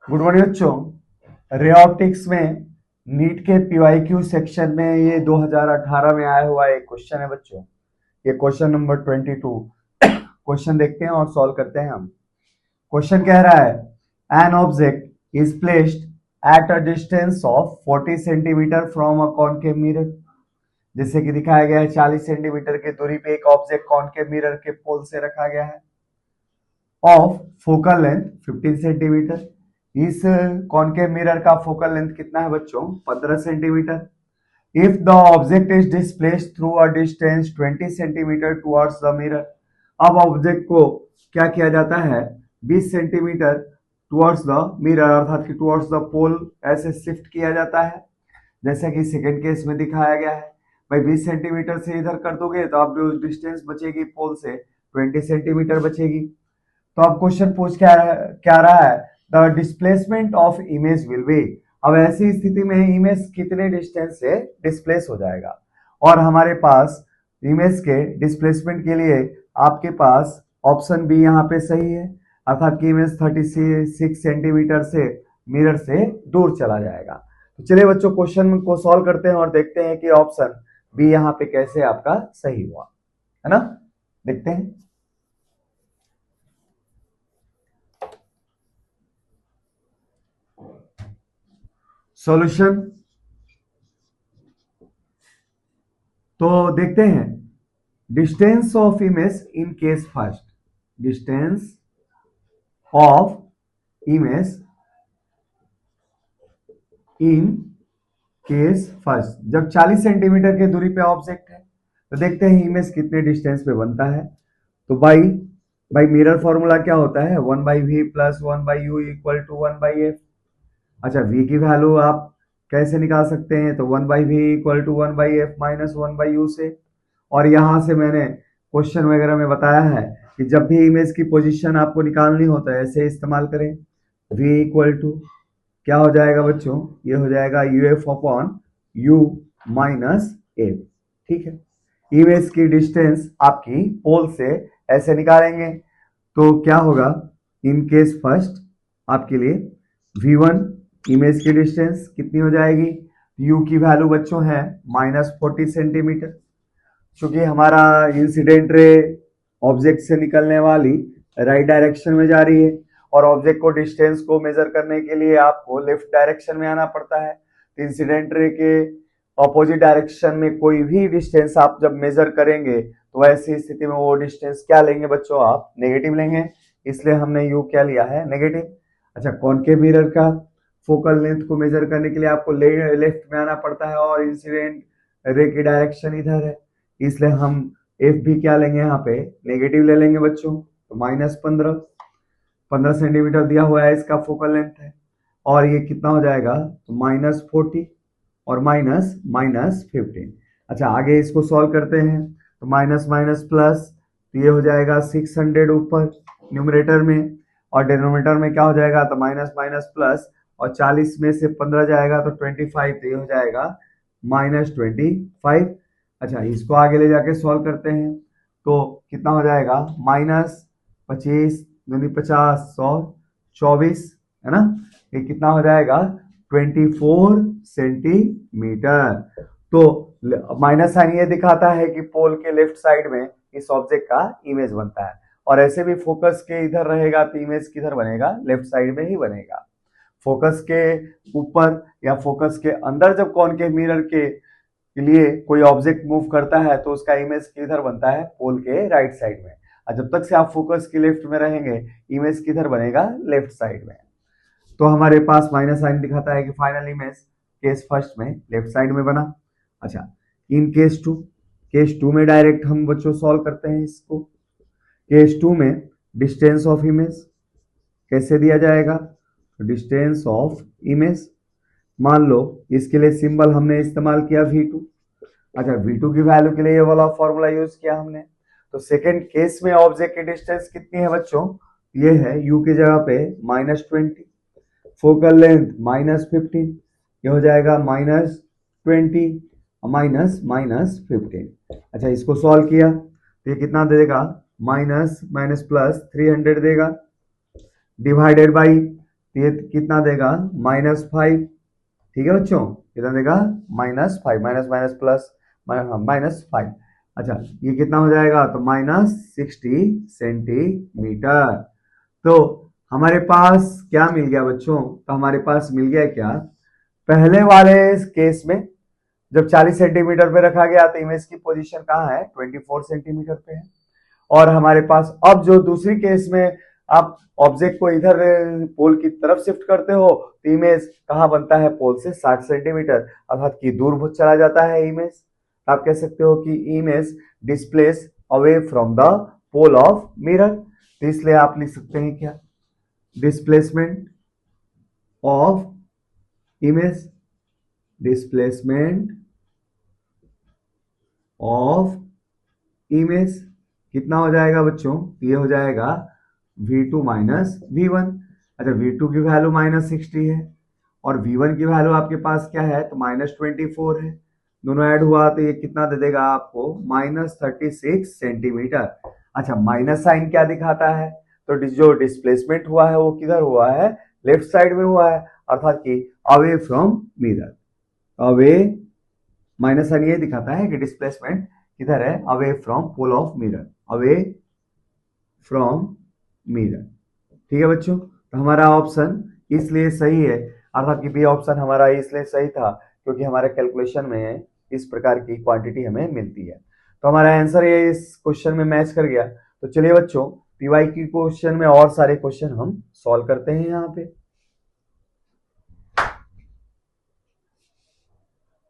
Good morning बच्चों। Ray optics में NEET के पीवाईक्यू सेक्शन में ये 2018 में आया हुआ एक क्वेश्चन है बच्चों। ये क्वेश्चन नंबर 22 क्वेश्चन देखते हैं और सॉल्व करते हैं हम। क्वेश्चन कह रहा है an object is placed at a distance of 40 centimetre from a concave mirror. जैसे कि दिखाया गया है 40 सेंटीमीटर की दूरी पे एक ऑब्जेक्ट कॉनकेव मिरर के पोल से रखा गया है ऑफ फोकल लेंथ 15 सेंटीमीटर। इस कॉनकेव मिरर का फोकल लेंथ कितना है बच्चों? 15 centimetre. If the object is displaced through a distance 20 centimetre towards the mirror. अब ऑब्जेक्ट को क्या किया जाता है? 20 सेंटीमीटर टुवर्ड्स द मिरर अर्थात कि टुवर्ड्स द पोल ऐसे शिफ्ट किया जाता है, जैसा कि सेकंड केस में दिखाया गया है। भाई 20 सेंटीमीटर से इधर कर दोगे तो आप जो डिस्टेंस बचेगी पोल से 20 सेंटीमीटर बचेगी। तो अब क्वेश्चन पूछ क्या रहा है? The displacement of image will be. अब ऐसी स्थिति में इमेज कितने डिस्टेंस से डिस्प्लेस हो जाएगा? और हमारे पास इमेज के डिस्प्लेसमेंट के लिए आपके पास ऑप्शन बी यहाँ पे सही है, अर्थात कि इमेज 36 सेंटीमीटर से मिरर से दूर चला जाएगा। तो चलिए बच्चों क्वेश्चन को सॉल्व करते हैं और देखते हैं कि ऑप्शन बी यहाँ पे कैसे आपका सही हुआ, है ना। देखते हैं। सॉल्यूशन तो देखते हैं। Distance of image in case first, distance of image in case first, जब 40 सेंटीमीटर की दूरी पे ऑब्जेक्ट है तो देखते हैं इमेज कितने डिस्टेंस पे बनता है। तो बाई बाई मिरर फॉर्मूला क्या होता है? 1/v plus 1/u equal to 1/f। अच्छा, v की वैल्यू आप कैसे निकाल सकते हैं? तो 1/v equal to 1/f minus 1/u से। और यहां से मैंने क्वेश्चन वगैरह में बताया है कि जब भी इमेज की पोजीशन आपको निकालनी होता है ऐसे इस्तेमाल करें। v इक्वल टू क्या हो जाएगा बच्चों? ये हो जाएगा uf upon u minus F. ठीक है, इमेज की डिस्टेंस आपकी पोल से ऐसे निकालेंगे तो क्या होगा? इन केस फर्स्ट आपके लिए v1 इमेज की डिस्टेंस कितनी हो जाएगी? u की वैल्यू बच्चों है -40 सेंटीमीटर। क्योंकि हमारा इंसिडेंट रे ऑब्जेक्ट से निकलने वाली राइट डायरेक्शन में जा रही है और ऑब्जेक्ट को डिस्टेंस को मेजर करने के लिए आपको लेफ्ट डायरेक्शन में आना पड़ता है। तो इंसिडेंट रे के ऑपोजिट डायरेक्शन में कोई भी डिस्टेंस आप जब मेजर करेंगे तो ऐसी स्थिति में वो डिस्टेंस क्या लेंगे बच्चों? आप नेगेटिव लेंगे, इसलिए हमने यू क्या लिया है? नेगेटिव। अच्छा, कॉनकेव मिरर का फोकल लेंथ को मेजर करने के लिए आपको लेफ्ट में आना पड़ता है और इंसिडेंट रे की डायरेक्शन इधर है, इसलिए हम एफ भी क्या लेंगे? यहाँ पे नेगेटिव ले लेंगे बच्चों। तो -15 सेंटीमीटर दिया हुआ है इसका फोकल लेंथ है और ये कितना हो जाएगा? तो -40 और माइनस -15। अच्छा, आगे इसको सॉल्व करते हैं तो माइनस माइनस प्लस, तो ये हो जाएगा 600 ऊपर न्यूमरेटर में और डिनोमिनेटर में क्या हो जाएगा? तो माइनस माइनस प्लस और 40 में से 15 जाएगा तो 25, तो ये हो जाएगा -25। अच्छा, इसको आगे ले जाके सॉल्व करते हैं तो कितना हो जाएगा? -25 दूनी 50 100 24, है ना। ये कितना हो जाएगा? 24 सेंटीमीटर। तो माइनस साइन ये दिखाता है कि पोल के लेफ्ट साइड में इस ऑब्जेक्ट का इमेज बनता है और ऐसे भी फोकस के इधर रहेगा तो इमेज किधर बनेगा? लेफ्ट साइड में ही बनेगा। फोकस के ऊपर या फोकस के अंदर जब कॉनकेव मिरर के लिए कोई ऑब्जेक्ट मूव करता है तो उसका इमेज किधर बनता है? पोल के राइट साइड में। और जब तक से आप फोकस के लेफ्ट में रहेंगे इमेज किधर बनेगा? लेफ्ट साइड में। तो हमारे पास माइनस साइन दिखाता है कि फाइनल इमेज केस फर्स्ट में लेफ्ट साइड में बना। अच्छा, इन केस टू में डायरेक्ट हम बच्चों सॉल्व करते हैं इसको। केस टू में डिस्टेंस ऑफ इमेज कैसे दिया जाएगा? डिस्टेंस ऑफ इमेज, मान लो इसके लिए सिंबल हमने इस्तेमाल किया v2। अच्छा, v2 की वैल्यू के लिए ये वाला फॉर्मूला यूज किया हमने। तो सेकंड केस में ऑब्जेक्ट की डिस्टेंस कितनी है बच्चों? ये है u की जगह पे -20, फोकल लेंथ -15, ये हो जाएगा -20 -15। अच्छा, इसको सॉल्व किया तो ये कितना देगा? माइनस माइनस प्लस 300 देगा, डिवाइडेड बाई तो ये कितना देगा, -5। ठीक है बच्चों, कितना देगा, -5, माइनस माइनस प्लस, -5। अच्छा, ये कितना हो जाएगा, तो -60 सेंटीमीटर। तो हमारे पास क्या मिल गया बच्चों, तो हमारे पास मिल गया क्या, पहले वाले केस में जब 40 सेंटीमीटर पे रखा गया तो इमेज की पोजीशन कहाँ है, 24 सेंटीमीटर पे है। और हमारे पास अब जो दूसरी केस में आप ऑब्जेक्ट को इधर पोल की तरफ शिफ्ट करते हो तो इमेज कहाँ बनता है, पोल से 60 सेंटीमीटर, अर्थात कि दूर बहुत चला जाता है इमेज। आप कह सकते हो कि image displace away from the pole of mirror. तो इसलिए आप लिख सकते हैं क्या, displacement of image, displacement of image कितना हो जाएगा बच्चों, ये हो जाएगा v2 माइनस v1। अच्छा, v2 की वैल्यू -60 है और v1 की वैल्यू आपके पास क्या है, तो -24 है। दोनों ऐड हुआ तो ये कितना दे देगा आपको, -36 सेंटीमीटर। अच्छा, माइनस साइन क्या दिखाता है, तो जो डिस्प्लेसमेंट हुआ है वो किधर हुआ है, लेफ्ट साइड में हुआ है, अर्थात कि away from mirror. Away, minus sign ये दिखाता है कि डिस्प्लेसमेंट किधर है, away from pole of mirror, away from mirror. ठीक है बच्चों, तो हमारा ऑप्शन इसलिए सही है, अर्थात कि बी ऑप्शन हमारा इसलिए सही था क्योंकि हमारे कैलकुलेशन में इस प्रकार की क्वांटिटी हमें मिलती है। तो हमारा आंसर ये इस क्वेश्चन में मैच कर गया। तो चलिए बच्चों, पीवाई की क्वेश्चन में और सारे क्वेश्चन हम सॉल्व करते हैं यहाँ पे।